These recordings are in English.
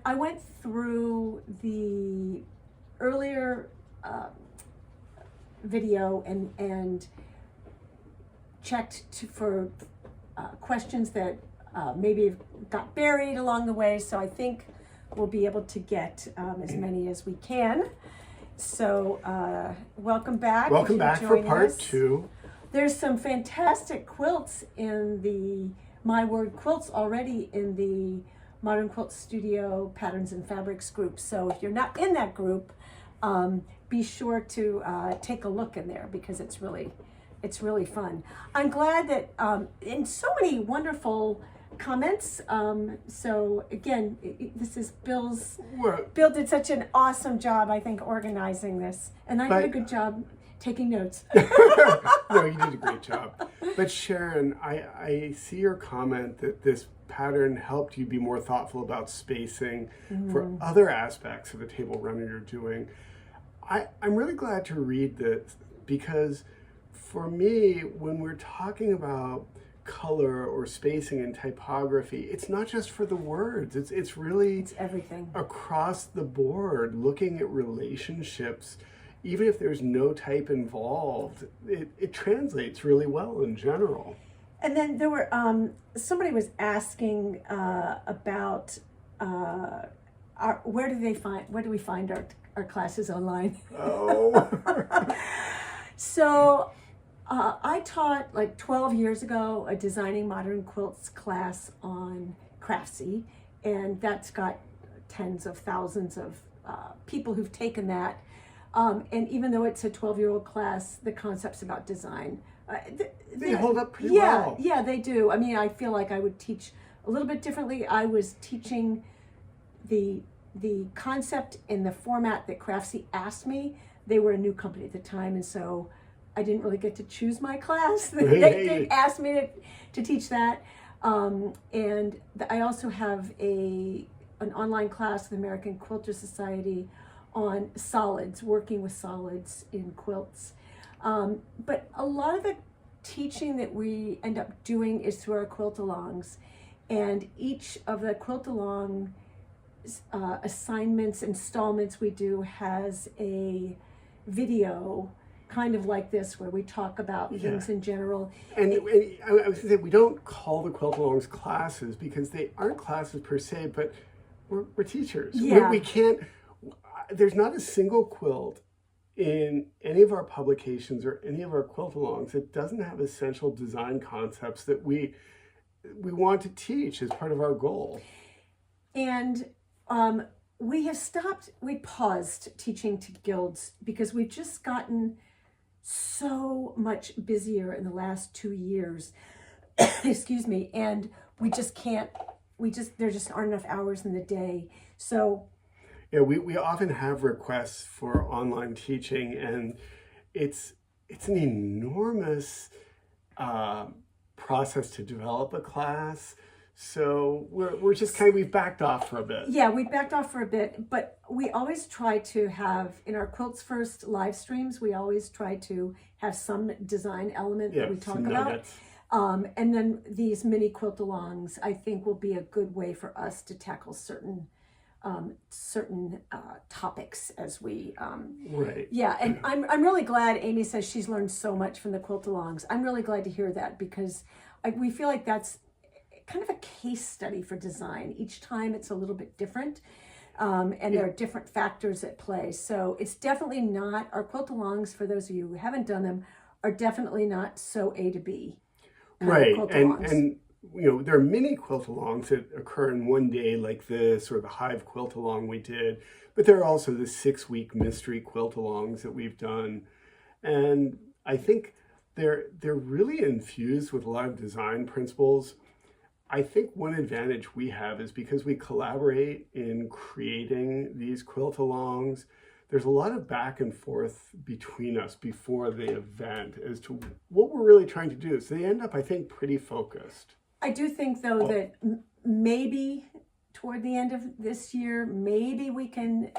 I went through the earlier video and checked for questions that maybe got buried along the way. So I think we'll be able to get as many as we can. So welcome back. Welcome back for part 2. There's some fantastic quilts in the My Word Quilts already in the Modern Quilt Studio Patterns and Fabrics group. So if you're not in that group, be sure to take a look in there because it's really fun. I'm glad that in so many wonderful comments. So again, this is Bill did such an awesome job, I think, organizing this, and I did a good job taking notes. No, you did a great job. But Sharon, I see your comment that this pattern helped you be more thoughtful about spacing for other aspects of the table runner you're doing. I'm really glad to read this because for me, when we're talking about color or spacing and typography, it's not just for the words. It's really everything across the board, looking at relationships. Even if there's no type involved, it translates really well in general. And then there were somebody was asking about where do we find our classes online? Oh. So I taught like 12 years ago a Designing Modern Quilts class on Craftsy, and that's got tens of thousands of people who've taken that. And even though it's a 12-year-old class, the concepts about design, they hold up pretty well. Yeah, they do. I mean, I feel like I would teach a little bit differently. I was teaching the concept in the format that Craftsy asked me. They were a new company at the time, and so I didn't really get to choose my class. They asked me to teach that. And I also have an online class with the American Quilter Society on solids, working with solids in quilts. But a lot of the teaching that we end up doing is through our quilt-alongs. And each of the quilt-along assignments, installments we do has a video kind of like this where we talk about things in general. And I was going to say, we don't call the quilt-alongs classes because they aren't classes per se, but we're teachers. Yeah. We can't, there's not a single quilt in any of our publications or any of our quilt-alongs that doesn't have essential design concepts that we want to teach as part of our goal. And we paused teaching to guilds because we've just gotten so much busier in the last 2 years, excuse me, and there just aren't enough hours in the day. So yeah, we often have requests for online teaching, and it's an enormous process to develop a class. So we're just we've backed off for a bit. Yeah, we backed off for a bit, but we always try to have, in our Quilts First live streams, we always try to have some design element that we talk about. And then these mini quilt-alongs, I think, will be a good way for us to tackle certain topics as we right. Yeah, and I'm really glad Amy says she's learned so much from the quilt-alongs. I'm really glad to hear that because we feel like that's kind of a case study for design. Each time it's a little bit different, and there are different factors at play. So it's definitely not, our quilt-alongs, for those of you who haven't done them, are definitely not so A to B. Right, and you know, there are mini quilt-alongs that occur in one day like this, or the hive quilt-along we did, but there are also the 6-week mystery quilt-alongs that we've done. And I think they're really infused with a lot of design principles. I think one advantage we have is because we collaborate in creating these quilt-alongs, there's a lot of back and forth between us before the event as to what we're really trying to do. So they end up, I think, pretty focused. I do think, though, that maybe toward the end of this year, maybe we can,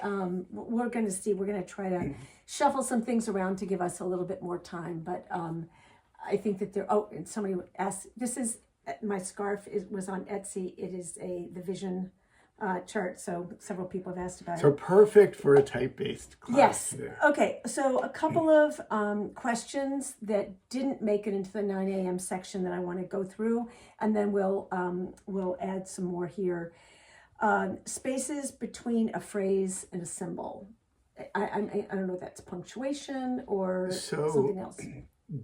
we're going to see, we're going to try to shuffle some things around to give us a little bit more time. But I think that and somebody asked, this is, my scarf was on Etsy. It is the Vision chart, so several people have asked about So it. perfect for a type-based class. Yes. There. Okay, so a couple of questions that didn't make it into the 9 a.m. section that I want to go through, and then we'll add some more here. Spaces between a phrase and a symbol. I don't know if that's punctuation or something else.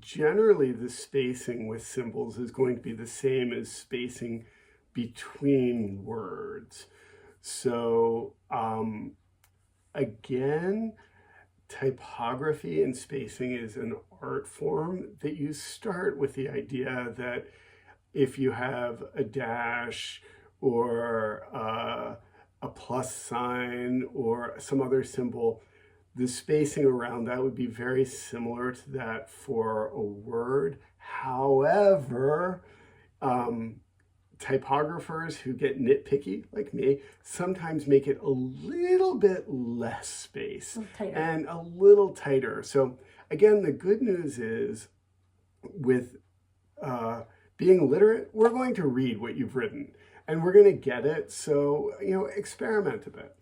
Generally, the spacing with symbols is going to be the same as spacing between words. So again, typography and spacing is an art form that you start with the idea that if you have a dash or a plus sign or some other symbol, the spacing around that would be very similar to that for a word. However, typographers who get nitpicky, like me, sometimes make it a little bit less space and a little tighter. So again, the good news is with being literate, we're going to read what you've written and we're going to get it. So, experiment a bit.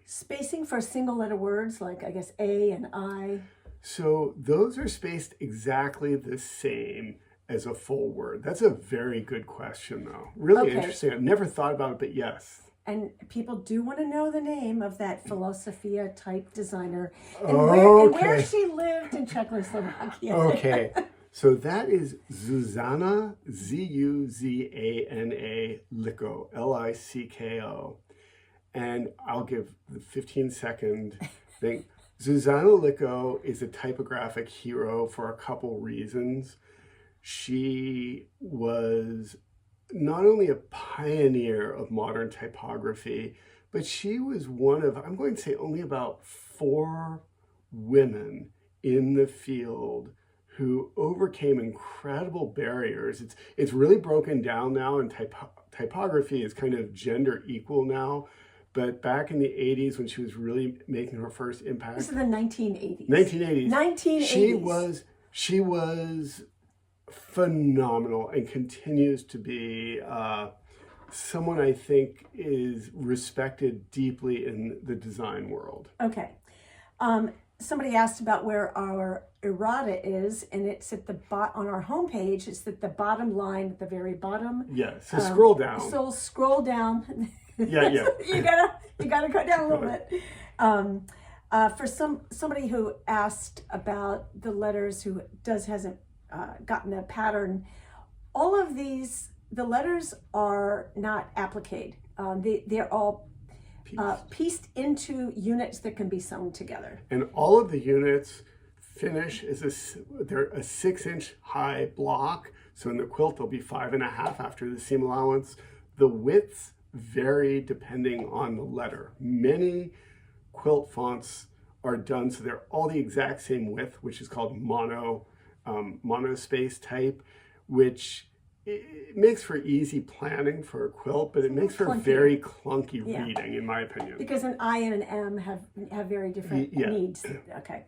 Spacing for single letter words, like I guess A and I. So those are spaced exactly the same as a full word. That's a very good question, though. Really interesting. I've never thought about it, but yes. And people do want to know the name of that Philosophia type designer and, where she lived in Czechoslovakia. Okay. So that is Zuzana, Zuzana Licko, Licko. And I'll give the 15-second thing. Zuzana Licko is a typographic hero for a couple reasons. She was not only a pioneer of modern typography, but she was one of, I'm going to say, only about 4 women in the field who overcame incredible barriers. It's really broken down now, and typography is kind of gender equal now. But back in the 80s, when she was really making her first impact. This is the 1980s. 1980s. 1980s. She was phenomenal and continues to be someone I think is respected deeply in the design world. Okay. Somebody asked about where our errata is, and it's at the on our homepage. It's at the bottom line, at the very bottom. Yeah. So scroll down. So scroll down. Yeah. you gotta go down a little bit. For somebody who asked about the letters, who hasn't gotten a pattern, all of the letters are not appliqued. They're all pieced into units that can be sewn together. And all of the units finish they're a 6-inch high block. So in the quilt, they'll be 5.5 after the seam allowance. The widths vary depending on the letter. Many quilt fonts are done so they're all the exact same width, which is called monospace type, which it makes for easy planning for a quilt, but it makes for very clunky reading, in my opinion. Because an I and an M have very different needs. Okay.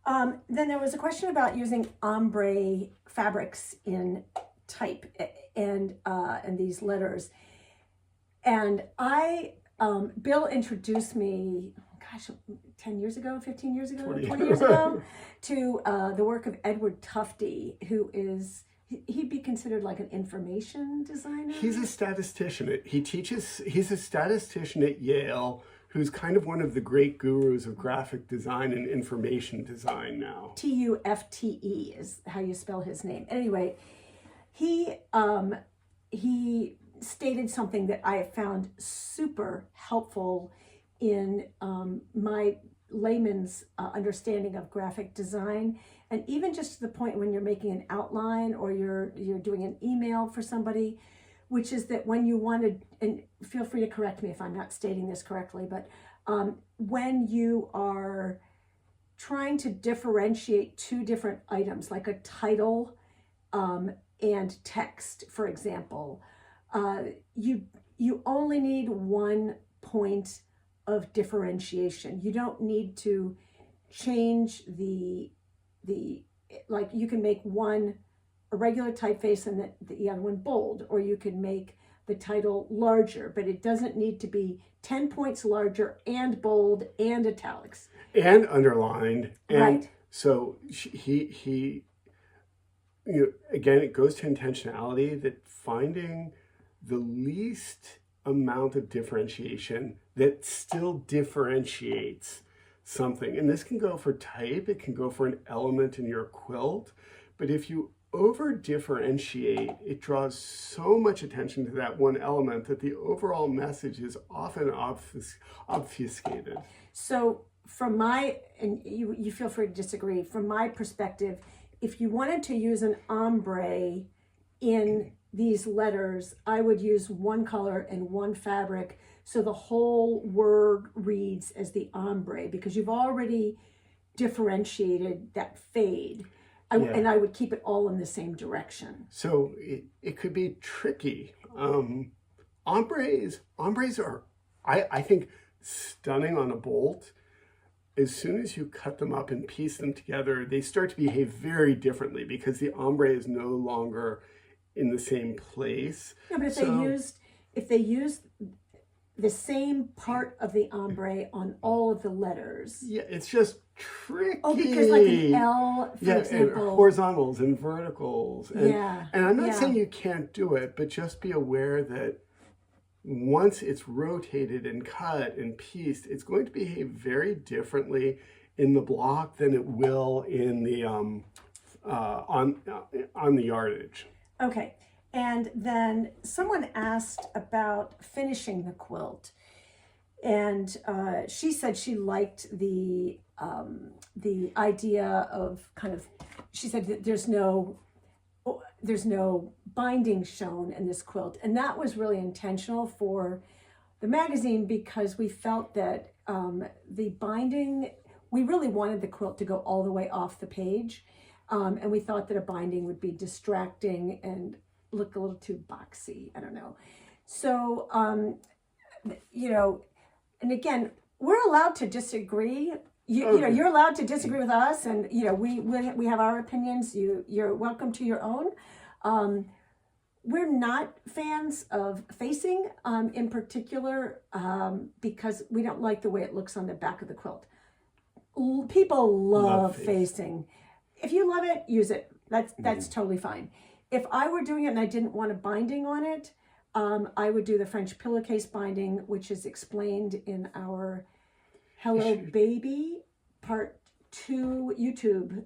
Then there was a question about using ombre fabrics in type and these letters. And Bill introduced me, 10 years ago, 15 years ago, 20 years ago, to the work of Edward Tufte, who is, he'd be considered like an information designer. He's a statistician. He's a statistician at Yale, who's kind of one of the great gurus of graphic design and information design now. Tufte is how you spell his name. Anyway, he stated something that I have found super helpful in my layman's understanding of graphic design, and even just to the point when you're making an outline or you're doing an email for somebody, which is that when you want to, and feel free to correct me if I'm not stating this correctly, but when you are trying to differentiate 2 different items, like a title and text, for example, you only need 1 point of differentiation. You don't need to change like you can make one a regular typeface and the other one bold, or you can make the title larger, but it doesn't need to be 10 points larger and bold and italics. And underlined. And right. So he again, it goes to intentionality, that finding the least amount of differentiation that still differentiates something. And this can go for type, it can go for an element in your quilt, but if you over differentiate, it draws so much attention to that one element that the overall message is often obfuscated. So from my, and you feel free to disagree, from my perspective, if you wanted to use an ombre in these letters, I would use one color and one fabric, so the whole word reads as the ombre, because you've already differentiated that fade. And I would keep it all in the same direction. So it could be tricky. Ombres are, I think, stunning on a bolt. As soon as you cut them up and piece them together, they start to behave very differently because the ombre is no longer in the same place. Yeah, but if they used the same part of the ombre on all of the letters. Yeah, it's just tricky. Oh, because like an L, for example. And horizontals and verticals. And I'm not saying you can't do it, but just be aware that once it's rotated and cut and pieced, it's going to behave very differently in the block than it will in the on the yardage. Okay. And then someone asked about finishing the quilt, and she said she liked the idea of kind of, she said that there's no binding shown in this quilt, and that was really intentional for the magazine because we felt that the binding, we really wanted the quilt to go all the way off the page, and we thought that a binding would be distracting and look a little too boxy. I don't know. So, and again, we're allowed to disagree. You're allowed to disagree with us, and we have our opinions. You're welcome to your own. We're not fans of facing, in particular, because we don't like the way it looks on the back of the quilt. People love facing. If you love it, use it. That's totally fine. If I were doing it and I didn't want a binding on it, I would do the French pillowcase binding, which is explained in our Hello Baby Part 2 YouTube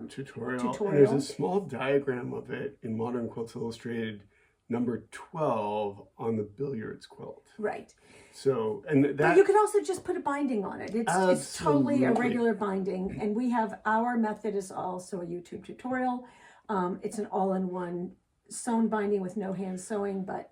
tutorial. And there's a small diagram of it in Modern Quilts Illustrated number 12 on the billiards quilt. Right. So, and that, but you could also just put a binding on it. It's totally a regular binding, and we have, our method is also a YouTube tutorial. It's an all-in-one sewn binding with no hand sewing, but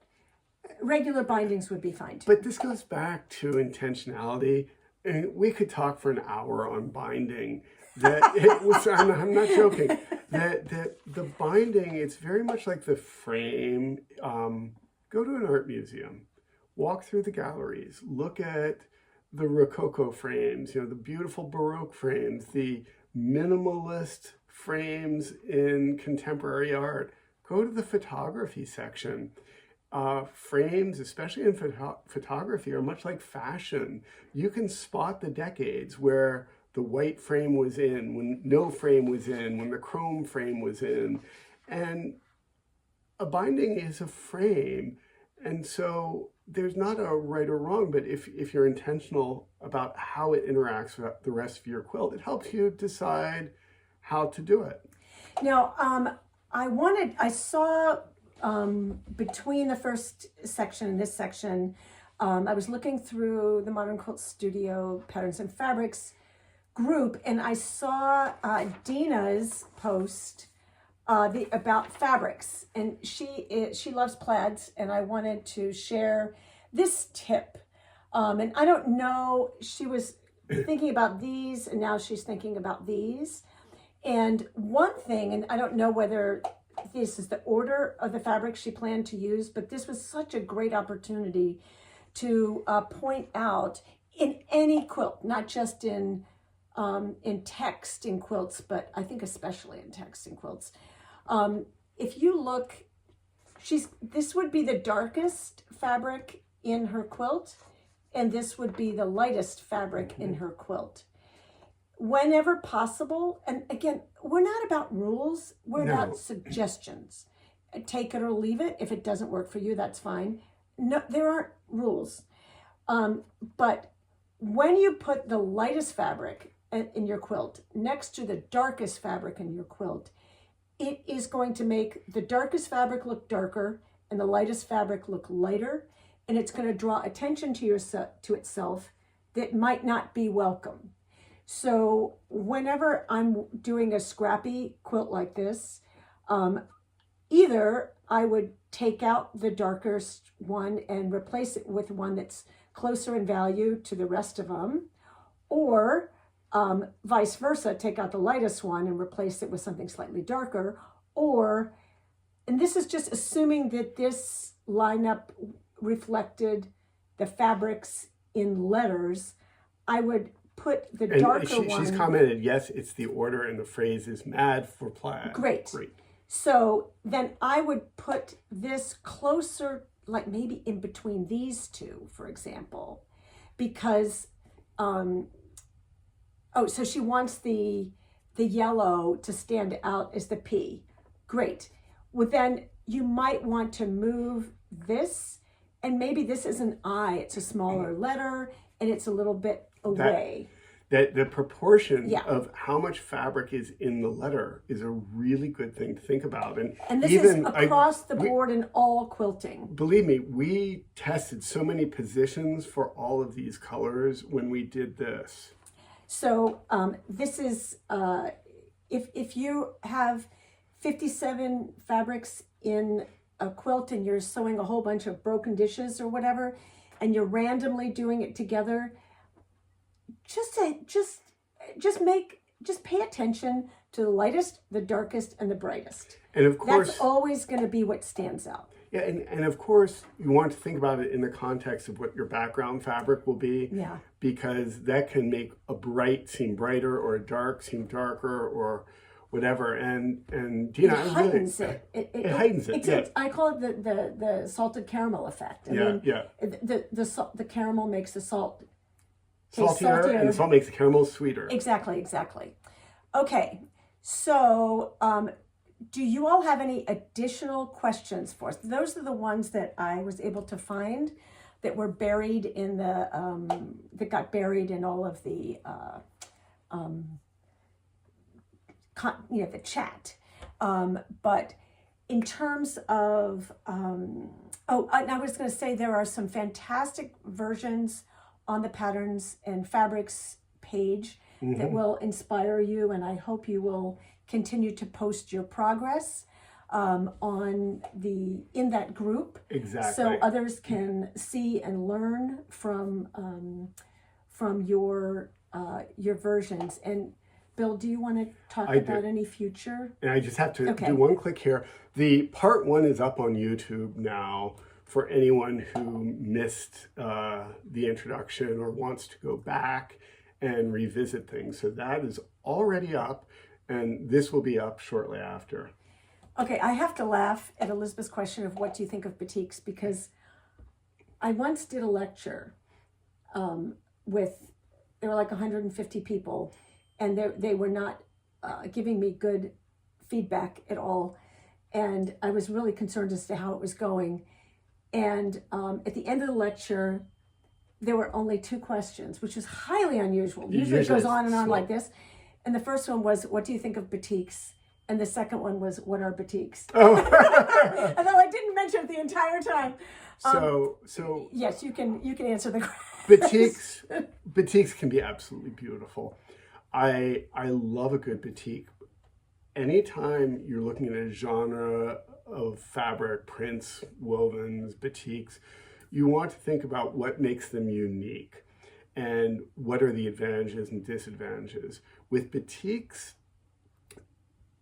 regular bindings would be fine too. But this goes back to intentionality, and we could talk for an hour on binding. I'm not joking. That the binding, it's very much like the frame. Go to an art museum, walk through the galleries, look at the Rococo frames, the beautiful Baroque frames, the minimalist frames in contemporary art. Go to the photography section. Frames, especially in photography, are much like fashion. You can spot the decades where the white frame was in, when no frame was in, when the chrome frame was in. And a binding is a frame. And so there's not a right or wrong, but if you're intentional about how it interacts with the rest of your quilt, it helps you decide how to do it. Now, I saw between the first section and this section, I was looking through the Modern Quilt Studio Patterns and Fabrics group, and I saw Dina's post about fabrics, and she loves plaids, and I wanted to share this tip. And I don't know, she was thinking about these, and now she's thinking about these. And one thing, and I don't know whether this is the order of the fabrics she planned to use, but this was such a great opportunity to point out in any quilt, not just in text in quilts, but I think especially in text in quilts. If you look This would be the darkest fabric in her quilt, and this would be the lightest fabric in her quilt. Whenever possible, and again, we're not about rules, we're about suggestions. Take it or leave it. If it doesn't work for you, that's fine. No, there aren't rules. But when you put the lightest fabric in your quilt next to the darkest fabric in your quilt, it is going to make the darkest fabric look darker and the lightest fabric look lighter, and it's going to draw attention to itself that might not be welcome. So whenever I'm doing a scrappy quilt like this, either I would take out the darkest one and replace it with one that's closer in value to the rest of them, or vice versa, take out the lightest one and replace it with something slightly darker, or, and this is just assuming that this lineup reflected the fabrics in letters, I would put the darker one. She's commented, yes, it's the order and the phrase is mad for plaid. Great. So then I would put this closer, like maybe in between these two, for example, because, so she wants the yellow to stand out as the P. Great. Well, then you might want to move this, and maybe this is an I, it's a smaller letter, and it's a little bit away. That the proportion of how much fabric is in the letter is a really good thing to think about. And this is across the board in all quilting. Believe me, we tested so many positions for all of these colors when we did this. So this is, if you have 57 fabrics in a quilt and you're sewing a whole bunch of broken dishes or whatever, and you're randomly doing it together, just pay attention to the lightest, the darkest, and the brightest. And of course, that's always going to be what stands out. Yeah, and of course, you want to think about it in the context of what your background fabric will be. Yeah. Because that can make a bright seem brighter or a dark seem darker or whatever. And Dina, it heightens it. It heightens it. I call it the salted caramel effect. I mean, the caramel makes the salt saltier, and the salt makes the caramel sweeter. Exactly. Okay, so do you all have any additional questions for us? Those are the ones that I was able to find that were buried in that got buried in all of the the chat. But in terms of and I was going to say there are some fantastic versions on the patterns and fabrics page that will inspire you, and I hope you will continue to post your progress in that group. Exactly. So others can see and learn from your versions. And Bill, do you want to talk about any future? And I just have to do one click here. The part 1 is up on YouTube now for anyone who missed the introduction or wants to go back and revisit things. So that is already up, and this will be up shortly after. Okay, I have to laugh at Elizabeth's question of what do you think of batiks, because I once did a lecture there were like 150 people, and they were not giving me good feedback at all, and I was really concerned as to how it was going. And at the end of the lecture, there were only 2 questions, which is highly unusual. Usually it goes on and on like this. And the first one was, what do you think of batiks? And the second one was, what are batiks? Oh. Although I didn't mention it the entire time. So yes, you can answer the question. Batiks can be absolutely beautiful. I love a good batik. Anytime you're looking at a genre of fabric, prints, wovens, batiks, you want to think about what makes them unique and what are the advantages and disadvantages. With batiks,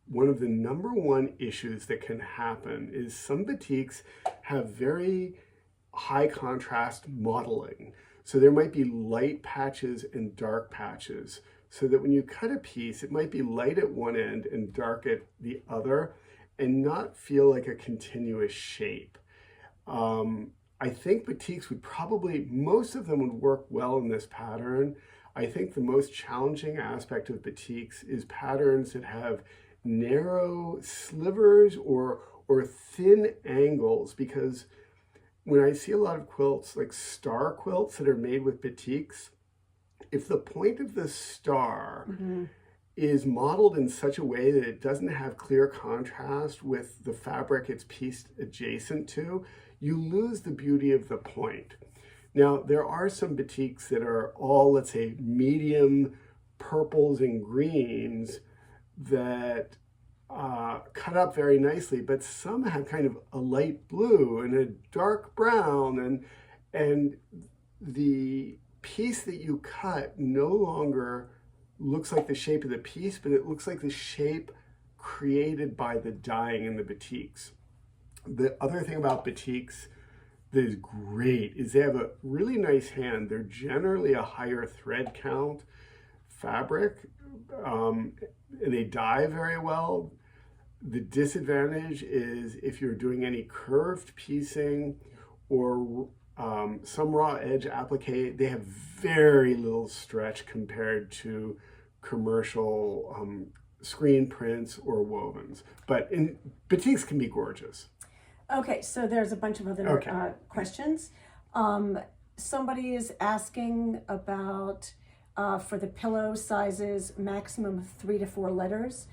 one of the number 1 issues that can happen is some batiks have very high contrast modeling. So there might be light patches and dark patches, so that when you cut a piece, it might be light at one end and dark at the other. and not feel like a continuous shape. I think batiks would probably, most of them would work well in this pattern. I think the most challenging aspect of batiks is patterns that have narrow slivers or thin angles, because when I see a lot of quilts, like star quilts that are made with batiks, if the point of the star is modeled in such a way that it doesn't have clear contrast with the fabric it's pieced adjacent to, you lose the beauty of the point. Now, there are some batiks that are all, let's say, medium purples and greens that cut up very nicely, but some have kind of a light blue and a dark brown, and the piece that you cut no longer looks like the shape of the piece, but it looks like the shape created by the dyeing in the batiks. The other thing about batiks that is great is they have a really nice hand. They're generally a higher thread count fabric, and they dye very well. The disadvantage is if you're doing any curved piecing or some raw edge applique, they have very little stretch compared to commercial screen prints or wovens. But batiks can be gorgeous. Okay, so there's a bunch of other questions. Somebody is asking about for the pillow sizes, maximum of 3 to 4 letters.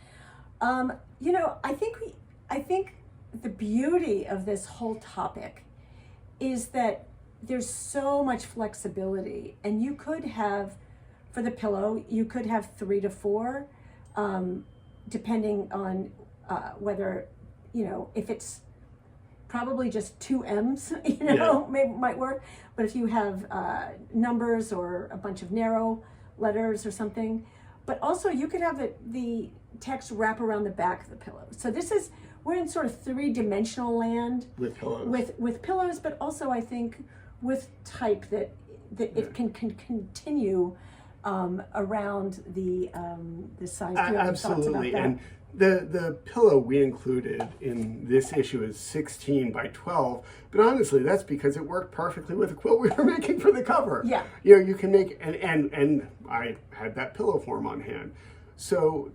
You know, I think the beauty of this whole topic is that there's so much flexibility, and you could have, for the pillow, you could have 3 to 4, depending on whether, you know, if it's probably just 2 M's, you know, maybe might work. But if you have numbers or a bunch of narrow letters or something, but also you could have the text wrap around the back of the pillow. So we're in sort of 3-dimensional land with pillows. With pillows, but also I think with type that it can continue around the size. Absolutely, and the pillow we included in this issue is 16 by 12, but honestly, that's because it worked perfectly with the quilt we were making for the cover. Yeah, you know, you can make and I had that pillow form on hand, so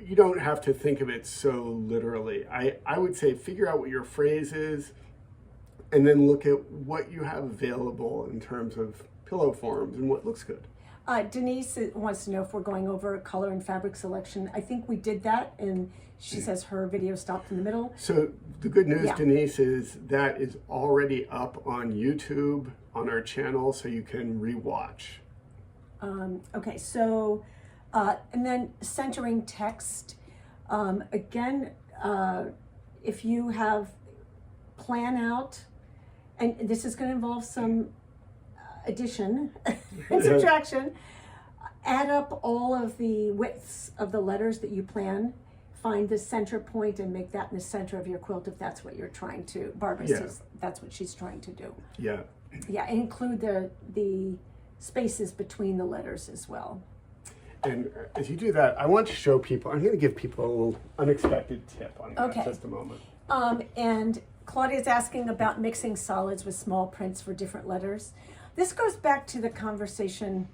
you don't have to think of it so literally. I would say figure out what your phrase is, and then look at what you have available in terms of pillow forms and what looks good. Denise wants to know if we're going over color and fabric selection. I think we did that, and she says her video stopped in the middle. So the good news, Denise, is that is already up on YouTube on our channel, so you can rewatch. Okay, so, and then centering text. Again, if you have plan out, and this is going to involve some addition and subtraction, add up all of the widths of the letters that you plan, find the center point and make that in the center of your quilt if that's what you're trying to, Barbara says that's what she's trying to do. Yeah. Yeah, and include the spaces between the letters as well. And as you do that, I want to show people, I'm going to give people a little unexpected tip on that in just a moment. And Claudia's asking about mixing solids with small prints for different letters. This goes back to the conversation,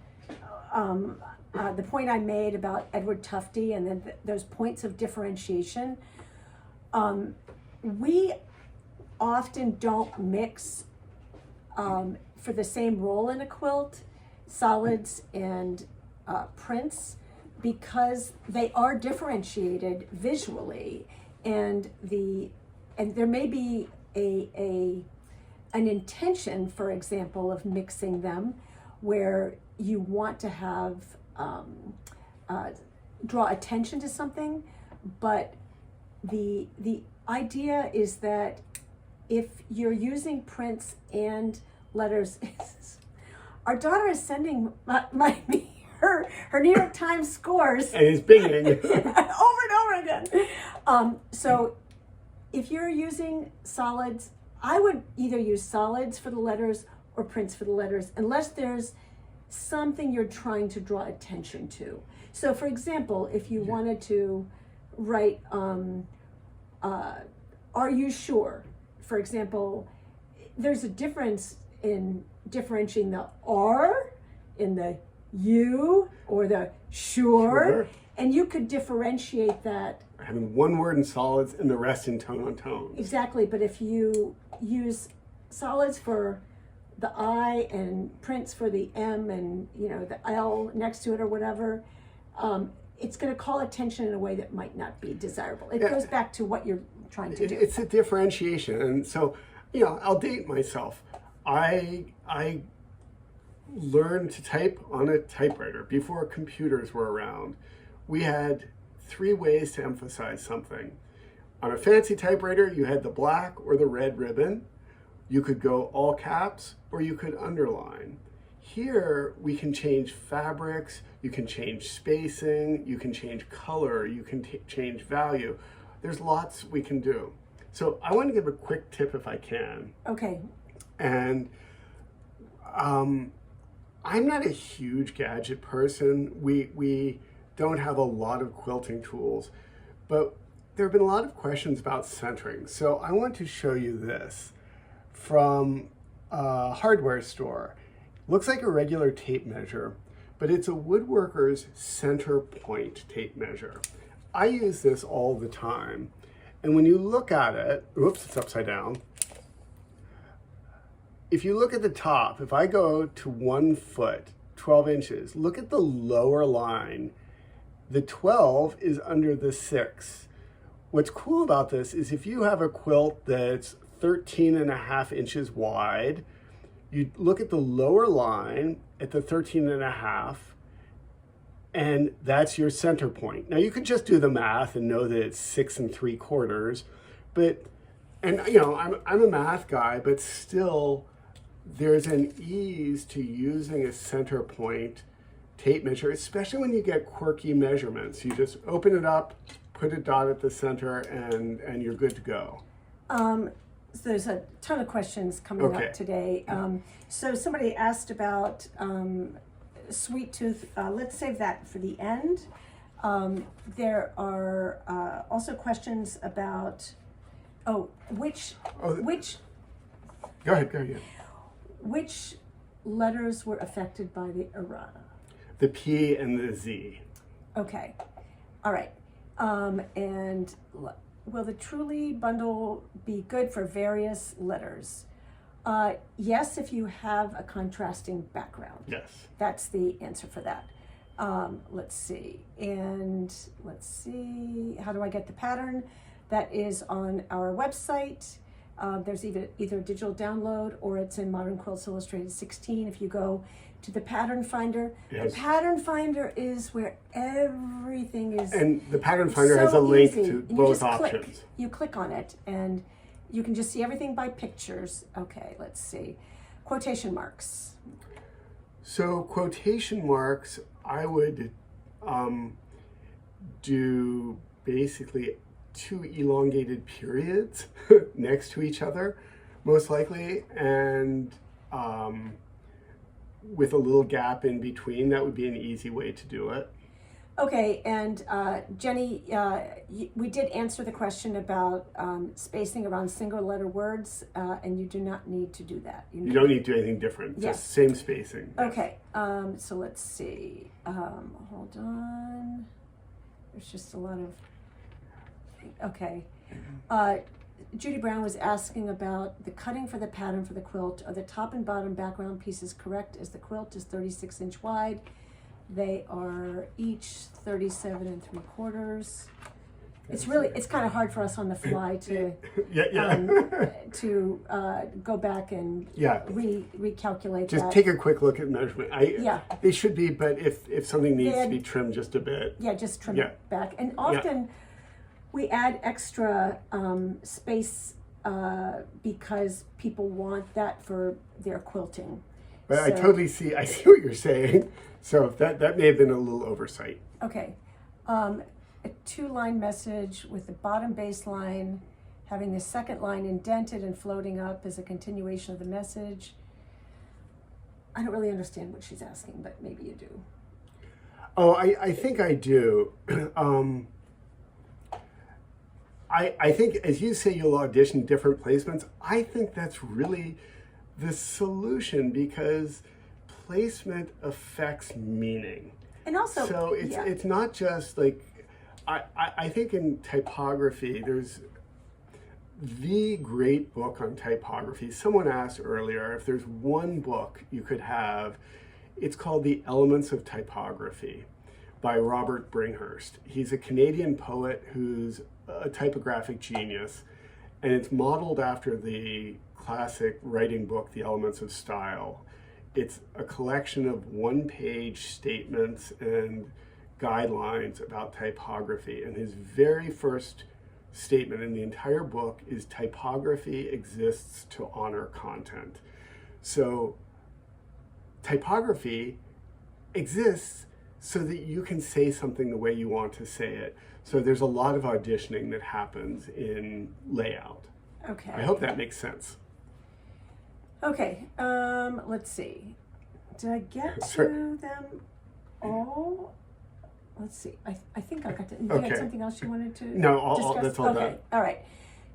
the point I made about Edward Tufte and then those points of differentiation. We often don't mix for the same role in a quilt, solids and prints, because they are differentiated visually, and there may be an intention, for example, of mixing them where you want to have draw attention to something, but the idea is that if you're using prints and letters, our daughter is sending her New York Times scores and it's binging over and over again. So if you're using solids, I would either use solids for the letters or prints for the letters, unless there's something you're trying to draw attention to. So for example, if you wanted to write are you sure? For example, there's a difference in differentiating the R in the you or the sure. And you could differentiate that. Having one word in solids and the rest in tone on tones. Exactly, but if you use solids for the I and prints for the M and the L next to it or whatever, it's going to call attention in a way that might not be desirable. It goes back to what you're trying to do. It's a differentiation, and so I'll date myself. I learned to type on a typewriter before computers were around. We had 3 ways to emphasize something. On a fancy typewriter, you had the black or the red ribbon. You could go all caps or you could underline. Here, we can change fabrics, you can change spacing, you can change color, you can change value. There's lots we can do. So I want to give a quick tip if I can. Okay. And I'm not a huge gadget person. We don't have a lot of quilting tools, but there have been a lot of questions about centering. So I want to show you this from a hardware store. Looks like a regular tape measure, but it's a woodworker's center point tape measure. I use this all the time. And when you look at it, oops, it's upside down. If you look at the top, if I go to 1 foot, 12 inches, look at the lower line. The 12 is under the 6. What's cool about this is if you have a quilt that's 13.5 inches wide, you look at the lower line at the 13.5, and that's your center point. Now you can just do the math and know that it's 6 3/4, but, and I'm a math guy, but still there's an ease to using a center point tape measure, especially when you get quirky measurements. You just open it up, put a dot at the center, and you're good to go. So there's a ton of questions coming up today. So somebody asked about sweet tooth. Let's save that for the end. There are also questions about which Go ahead. Which letters were affected by the errata? The P and the Z. Okay, all right. And will the Truly bundle be good for various letters? Yes, if you have a contrasting background. Yes. That's the answer for that. Let's see. How do I get the pattern? That is on our website. There's either a digital download or it's in Modern Quilts Illustrated 16. If you go to the pattern finder, yes. The pattern finder is where everything is. And the pattern finder has a link easy. to both options. You click on it and you can just see everything by pictures. Okay, let's see. Quotation marks. So quotation marks, I would do basically 2 elongated periods next to each other, most likely, and with a little gap in between. That would be an easy way to do it. Okay, and Jenny, we did answer the question about spacing around single letter words, and you do not need to do that. You don't need to do anything different, yes. Just same spacing. Okay, so let's see. Hold on. There's just a lot of... Okay. Judy Brown was asking about the cutting for the pattern for the quilt. Are the top and bottom background pieces correct as the quilt is 36 inch wide? They are each 37 3/4. It's kind of hard for us on the fly to go back and recalculate just that. take a quick look at measurement. They should be, but if something needs to be trimmed just a bit. Yeah, just trim it back. And often we add extra space because people want that for their quilting. But I see what you're saying. So that may have been a little oversight. Okay. A 2-line message with the bottom baseline having the second line indented and floating up as a continuation of the message. I don't really understand what she's asking, but maybe you do. Oh, I think I do. I think, as you say, you'll audition different placements. I think that's really the solution, because placement affects meaning. And also, So it's not just like, I think in typography, there's the great book on typography. Someone asked earlier if there's one book you could have, it's called The Elements of Typography by Robert Bringhurst. He's a Canadian poet who's a typographic genius, and it's modeled after the classic writing book, The Elements of Style. It's a collection of one-page statements and guidelines about typography, and his very first statement in the entire book is typography exists to honor content. So typography exists so that you can say something the way you want to say it. So there's a lot of auditioning that happens in layout. Okay. I hope that makes sense. Okay, let's see. Did I get to them all? Let's see. I think I got to. You had something else you wanted to No, that's all okay, done. all right.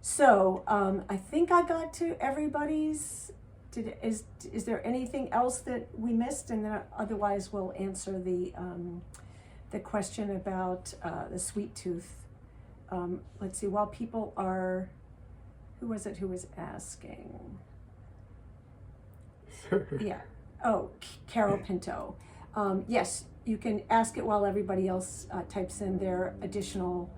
So I think I got to everybody's. Is there anything else that we missed? And then otherwise we'll answer the question about the sweet tooth. Let's see. While people are, who was it who was asking? Yeah. Oh, Carol Pinto. Yes, you can ask it while everybody else types in their additional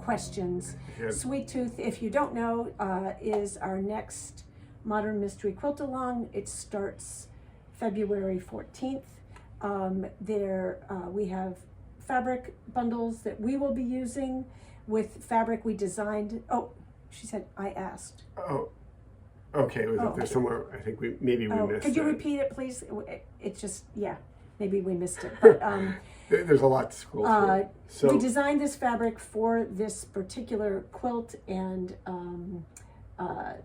questions. Yeah. Sweet Tooth, if you don't know, is our next Modern Mystery Quilt-Along. It starts February 14th. We have fabric bundles that we will be using with fabric we designed. Oh, she said, I asked. Oh. Okay, it was up there somewhere. I think we missed it. Could you repeat it, please? It's just, maybe we missed it. But there's a lot to scroll through. So we designed this fabric for this particular quilt, and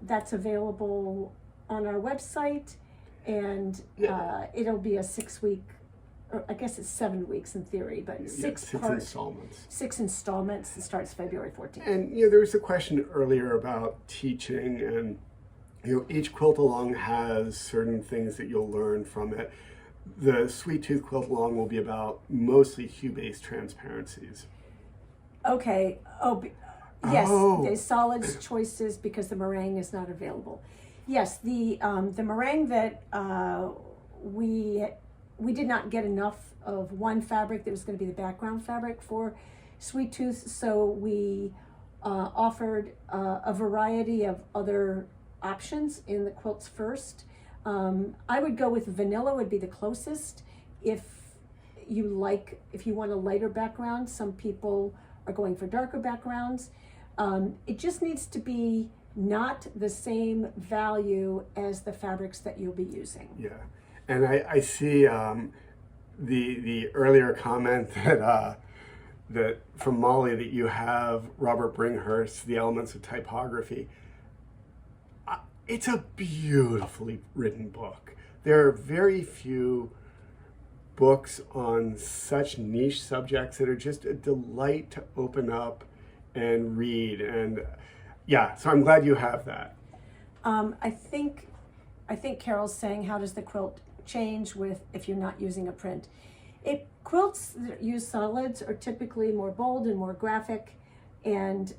that's available on our website. And it'll be a 6-week, or I guess it's 7 weeks in theory, but six installments. 6 installments. It starts February 14th. And there was a question earlier about teaching, and each quilt-along has certain things that you'll learn from it. The Sweet Tooth Quilt-Along will be about mostly hue-based transparencies. Okay. Yes, the solids choices because the meringue is not available. Yes, the meringue that we did not get enough of one fabric that was going to be the background fabric for Sweet Tooth, so we offered a variety of other options in the quilts first. I would go with vanilla would be the closest. If you want a lighter background, some people are going for darker backgrounds. It just needs to be not the same value as the fabrics that you'll be using. Yeah, and I see the earlier comment that from Molly that you have Robert Bringhurst, The Elements of Typography. It's a beautifully written book. There are very few books on such niche subjects that are just a delight to open up and read. And so I'm glad you have that. I think Carol's saying, how does the quilt change if you're not using a print? Quilts that use solids are typically more bold and more graphic, and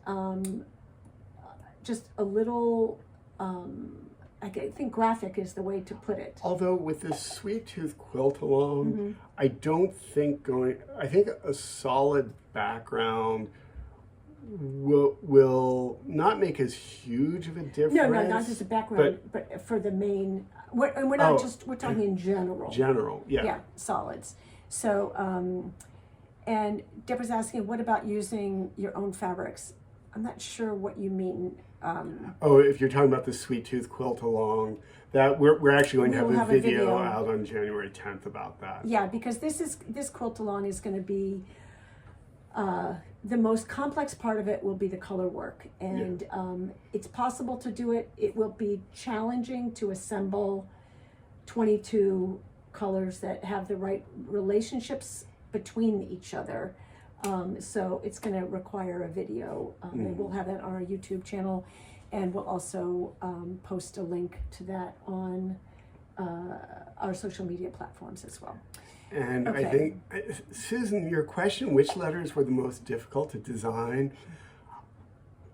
just a little. I think graphic is the way to put it. Although with this Sweet Tooth Quilt-Along, I think a solid background will not make as huge of a difference. No, not just a background, but for the main. We're talking in general. General, yeah. Yeah, solids. So, and Deborah's asking, what about using your own fabrics? I'm not sure what you mean. If you're talking about the Sweet Tooth Quilt-Along, that we're actually going to have a video out on January 10th about that. Yeah, because this Quilt-Along is going to be the most complex part of it will be the color work, and it's possible to do it. It will be challenging to assemble 22 colors that have the right relationships between each other. So it's going to require a video. And we'll have that on our YouTube channel, and we'll also post a link to that on our social media platforms as well. And Okay. I think, Susan, your question, which letters were the most difficult to design?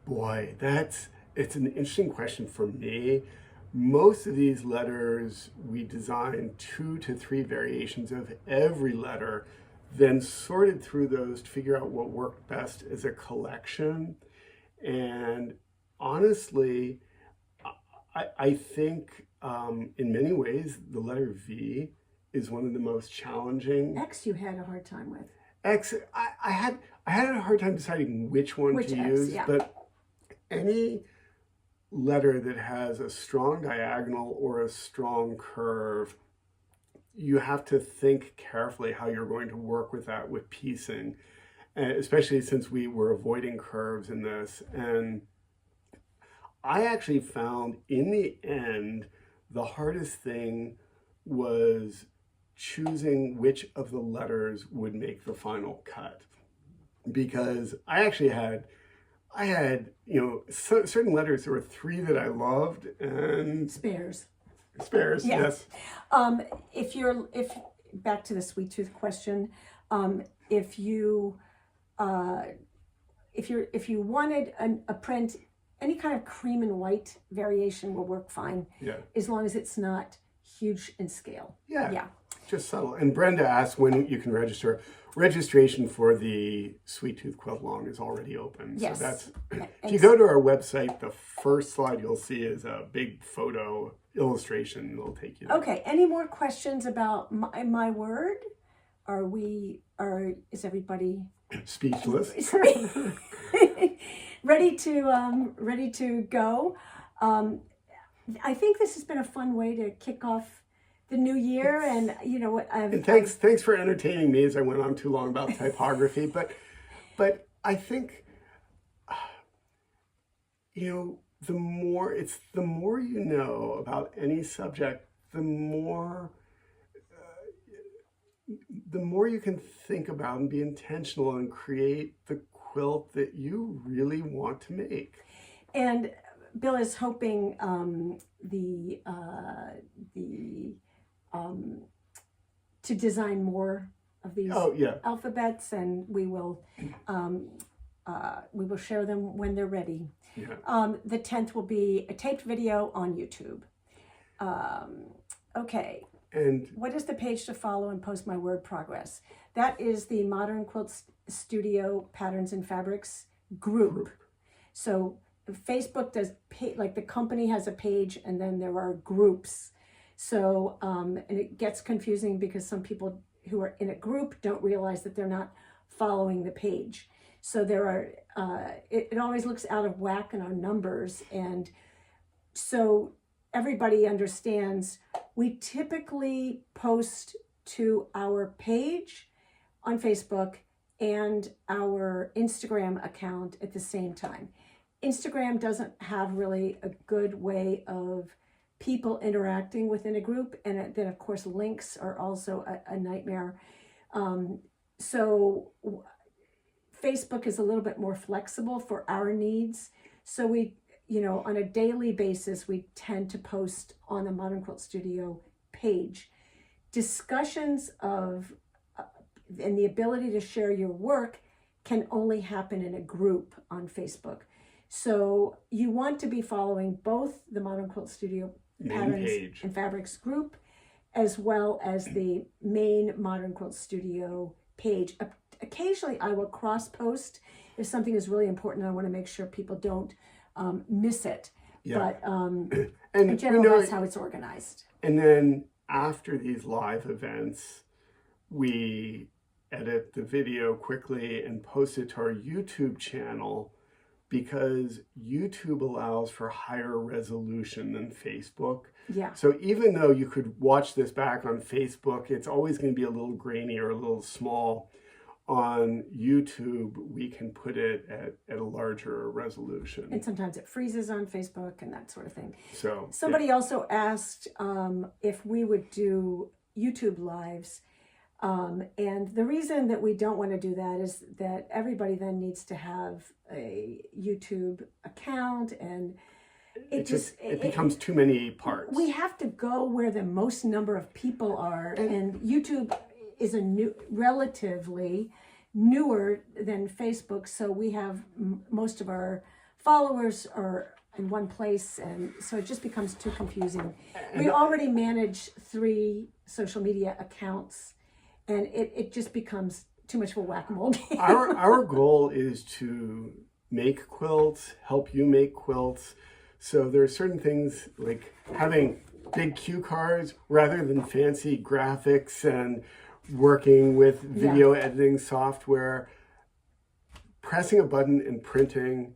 Boy, it's an interesting question for me. Most of these letters, we designed 2 to 3 variations of every letter, then sorted through those to figure out what worked best as a collection. And honestly, I think in many ways, the letter V is one of the most challenging. X you had a hard time with. X, I had a hard time deciding which one to X, use, yeah. but any letter that has a strong diagonal or a strong curve, you have to think carefully how you're going to work with that with piecing, especially since we were avoiding curves in this. And I actually found in the end, the hardest thing was choosing which of the letters would make the final cut, because I had certain letters. There were 3 that I loved, and Spares. Yeah. Yes. If back to the sweet tooth question, if you wanted a print, any kind of cream and white variation will work fine. Yeah. As long as it's not huge in scale. Yeah. Just subtle. And Brenda asked when you can register. Registration for the Sweet Tooth Quiltalong is already open. Yes. So that's, if you go to our website, the first slide you'll see is a big photo illustration. It'll take you there. Okay. Any more questions about my word? Is everybody speechless? ready to go? I think this has been a fun way to kick off the new year, and and thanks for entertaining me as I went on too long about typography, but I think the more you know about any subject, the more you can think about and be intentional and create the quilt that you really want to make. And Bill is hoping to design more of these alphabets, and we will share them when they're ready. Yeah. The 10th will be a taped video on YouTube. Okay. And what is the page to follow and post my word progress? That is the Modern Quilt Studio Patterns and Fabrics group. So Facebook does like the company has a page, and then there are groups. So and it gets confusing because some people who are in a group don't realize that they're not following the page. So there are it always looks out of whack in our numbers, and so everybody understands we typically post to our page on Facebook and our Instagram account at the same time. Instagram doesn't have really a good way of people interacting within a group, and then of course links are also a nightmare. So Facebook is a little bit more flexible for our needs. So we, on a daily basis, we tend to post on the Modern Quilt Studio page. Discussions of and the ability to share your work can only happen in a group on Facebook. So you want to be following both the Modern Quilt Studio Patterns and Fabrics group, as well as the main Modern Quilt Studio page. Occasionally I will cross-post if something is really important. I want to make sure people don't miss it. Yeah. But and in general, that's how it's organized. And then after these live events, we edit the video quickly and post it to our YouTube channel, because YouTube allows for higher resolution than Facebook. Yeah. So even though you could watch this back on Facebook, it's always going to be a little grainy or a little small. On YouTube, we can put it at a larger resolution. And sometimes it freezes on Facebook and that sort of thing. So somebody also asked if we would do YouTube lives. And the reason that we don't want to do that is that everybody then needs to have a YouTube account, and it becomes too many parts. We have to go where the most number of people are, and YouTube is relatively newer than Facebook, so we have most of our followers are in one place, and so it just becomes too confusing. We already manage 3 social media accounts, and it just becomes too much of a whack-a-mole game. Our goal is to make quilts, help you make quilts. So there are certain things like having big cue cards rather than fancy graphics and working with video editing software. Pressing a button and printing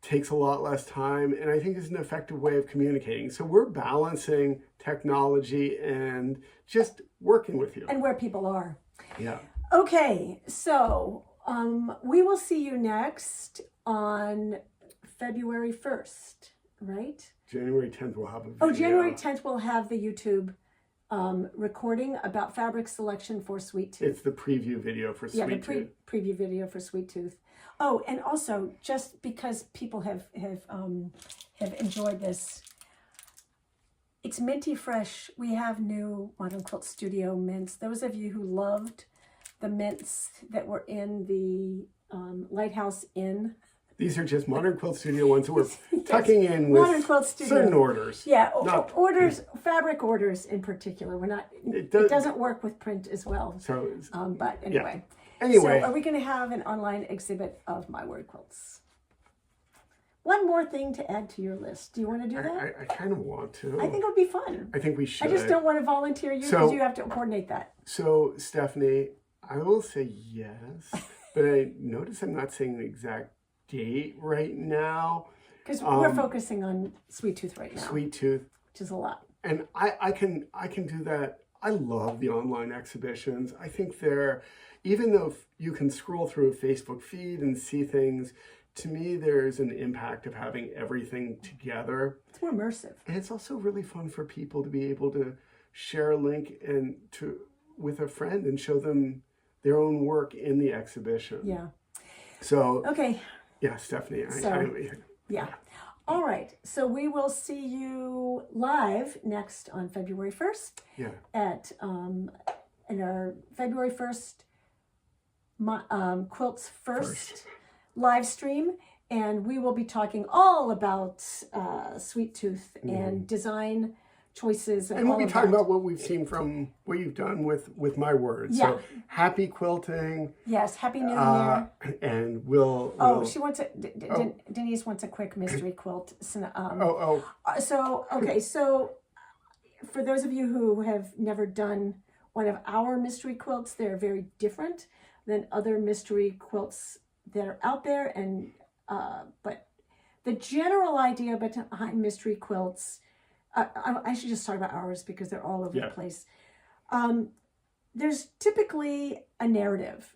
takes a lot less time, and I think is an effective way of communicating. So we're balancing technology and just working with you. And where people are. Yeah. Okay, so we will see you next on February 1st, right? January 10th we'll have a video. Oh, January 10th we'll have the YouTube recording about fabric selection for Sweet Tooth. It's the preview video for Sweet Tooth. Yeah, the preview video for Sweet Tooth. Oh, and also, just because people have enjoyed this, it's minty fresh. We have new Modern Quilt Studio mints. Those of you who loved the mints that were in the Lighthouse Inn. These are just Modern Quilt Studio ones that we're tucking in with Modern Quilt Studio. certain orders. Yeah, orders, fabric orders in particular. We're not. It doesn't work with print as well. So, but anyway. Yeah. Anyway. So are we going to have an online exhibit of my word quilts? One more thing to add to your list. Do you want to do that? I kind of want to. I think it would be fun. I think we should. I just don't want to volunteer you because you have to coordinate that. So, Stephanie, I will say yes, but I notice I'm not saying the exact date right now. Because we're focusing on Sweet Tooth right now. Sweet Tooth. Which is a lot. And I can do that. I love the online exhibitions. I think even though you can scroll through a Facebook feed and see things, to me, there's an impact of having everything together. It's more immersive. And it's also really fun for people to be able to share a link with a friend and show them their own work in the exhibition. Yeah. So, okay. Yeah, Stephanie. Yeah. All right. So we will see you live next on February 1st. Yeah. At in our February 1st Quilts First live stream, and we will be talking all about Sweet Tooth and design choices, and we'll be talking about what we've seen from what you've done with my words. Yeah. So happy quilting. Yes, happy New Year. And she wants Denise wants a quick mystery quilt. So So for those of you who have never done one of our mystery quilts, they're very different than other mystery quilts that are out there, and but the general idea behind mystery quilts, I should just talk about ours because they're all over the place. There's typically a narrative,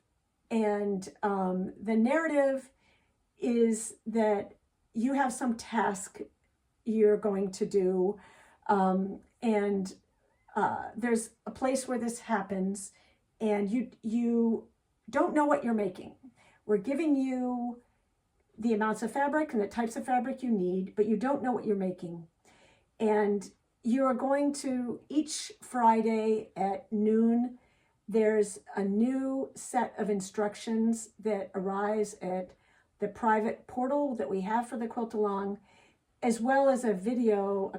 and the narrative is that you have some task you're going to do, and there's a place where this happens, and you don't know what you're making. We're giving you the amounts of fabric and the types of fabric you need, but you don't know what you're making. And you are going to, each Friday at noon, there's a new set of instructions that arise at the private portal that we have for the Quilt-along, as well as a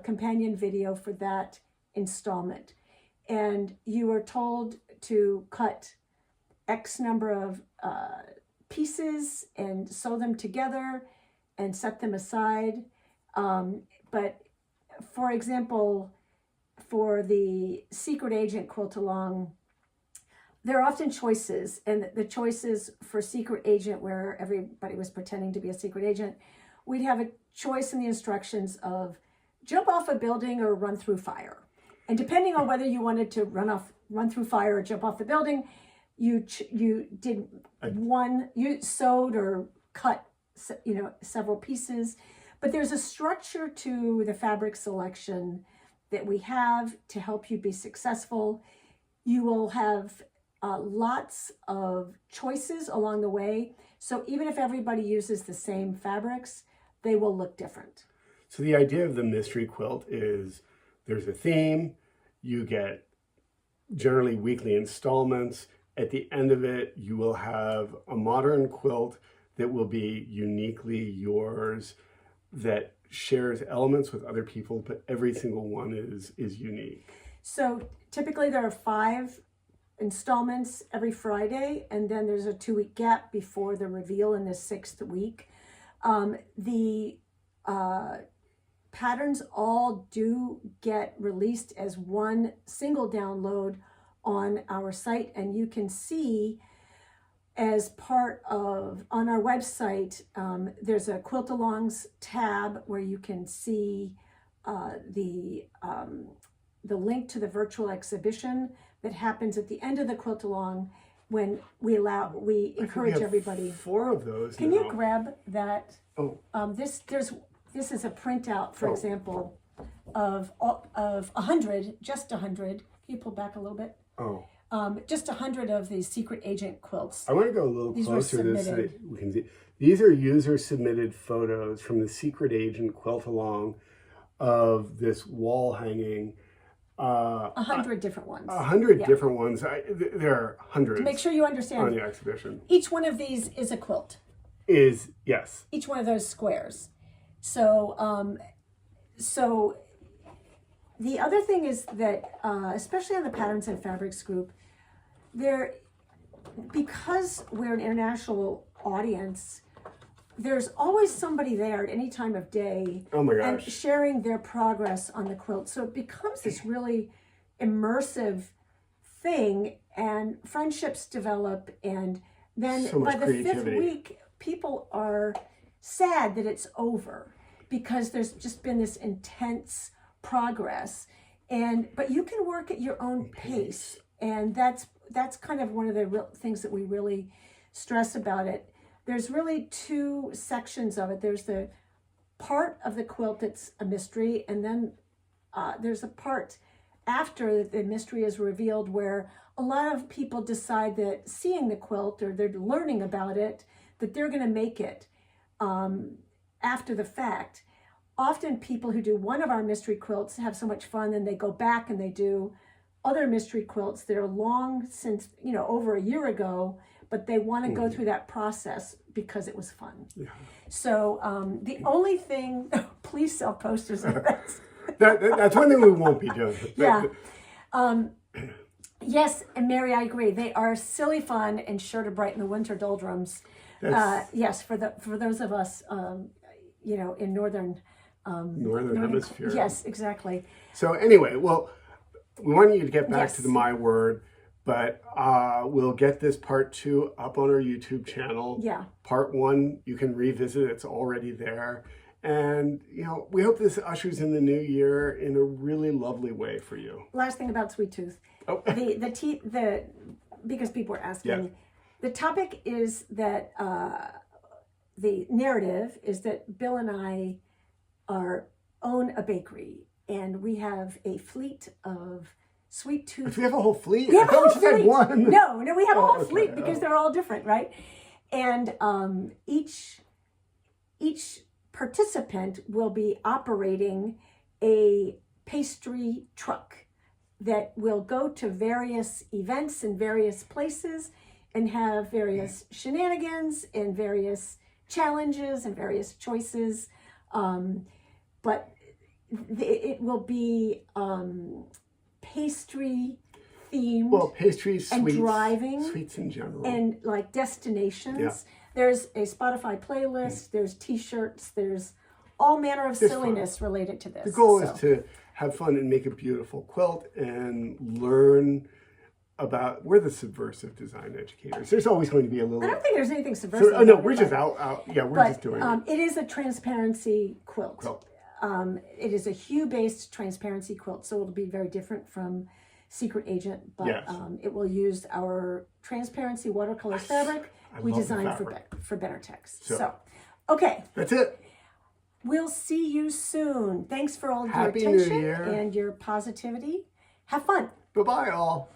companion video for that installment. And you are told to cut X number of pieces and sew them together and set them aside. But for example, for the Secret Agent Quilt-along, there are often choices, and the choices for Secret Agent, where everybody was pretending to be a secret agent, we'd have a choice in the instructions of jump off a building or run through fire. And depending on whether you wanted to run through fire or jump off the building, you did you sewed or cut, several pieces. But there's a structure to the fabric selection that we have to help you be successful. You will have lots of choices along the way. So even if everybody uses the same fabrics, they will look different. So the idea of the mystery quilt is there's a theme, you get generally weekly installments. At the end of it, you will have a modern quilt that will be uniquely yours, that shares elements with other people, but every single one is unique. So typically there are 5 installments every Friday, and then there's a 2-week gap before the reveal in the 6th week. The patterns all do get released as one single download on our site, and you can see as part of, on our website, there's a Quilt-alongs tab where you can see the link to the virtual exhibition that happens at the end of the Quilt-along when we encourage everybody. 4 of those. Can you grab that? Oh. This is a printout, for example, of 100, just 100. Can you pull back a little bit? Oh. Just 100 of these secret agent quilts. I want to go a little closer to this so that we can see. These are user-submitted photos from the secret agent quilt-along of this wall hanging. 100 different ones. 100 different ones. There are hundreds. To make sure you understand. On the exhibition. Each one of these is a quilt. Yes. Each one of those squares. So, so the other thing is that, especially on the Patterns and Fabrics group, because we're an international audience, there's always somebody there at any time of day. Oh my gosh. And sharing their progress on the quilt. So it becomes this really immersive thing, and friendships develop, and then by the 5th week, people are sad that it's over because there's just been this intense progress, but you can work at your own pace, and that's kind of one of the real things that we really stress about it. There's really 2 sections of it. There's the part of the quilt that's a mystery, and then there's a part after the mystery is revealed where a lot of people decide that seeing the quilt, or they're learning about it, that they're going to make it after the fact. Often people who do one of our mystery quilts have so much fun, and they go back and they do other mystery quilts that are long since, over a year ago, but they want to go through that process because it was fun. Yeah. So the only thing, please sell posters. That's one thing we won't be doing. Yeah. Yes, and Mary, I agree. They are silly fun and sure to brighten the winter doldrums. Yes, for those of us, in northern hemisphere. Yes, exactly. So anyway, well, we want you to get back to the My Word, but we'll get this part 2 up on our YouTube channel. Yeah. Part 1, you can revisit. It's already there. And, we hope this ushers in the new year in a really lovely way for you. Last thing about Sweet Tooth. Oh. Because people are asking, the topic is that the narrative is that Bill and I own a bakery, and we have a fleet of Sweet Tooth. We have a whole fleet? We have I thought we just had one. No, we have a whole fleet because they're all different, right? And each participant will be operating a pastry truck that will go to various events in various places and have various shenanigans and various challenges and various choices. But it will be pastry themed. Well, pastries, and sweets, driving, sweets in general, and like destinations. Yeah. There's a Spotify playlist. There's T-shirts. There's all manner of silliness related to this. The goal is to have fun and make a beautiful quilt and learn about. We're the subversive design educators. There's always going to be a little. I don't think there's anything subversive. No, we're just out. Yeah, we're just doing it. It is a transparency quilt. It is a hue-based transparency quilt, so it'll be very different from Secret Agent, but it will use our transparency watercolor fabric we designed for better text. So, okay. That's it. We'll see you soon. Thanks for all your Happy attention New Year. And your positivity. Have fun. Bye-bye, all.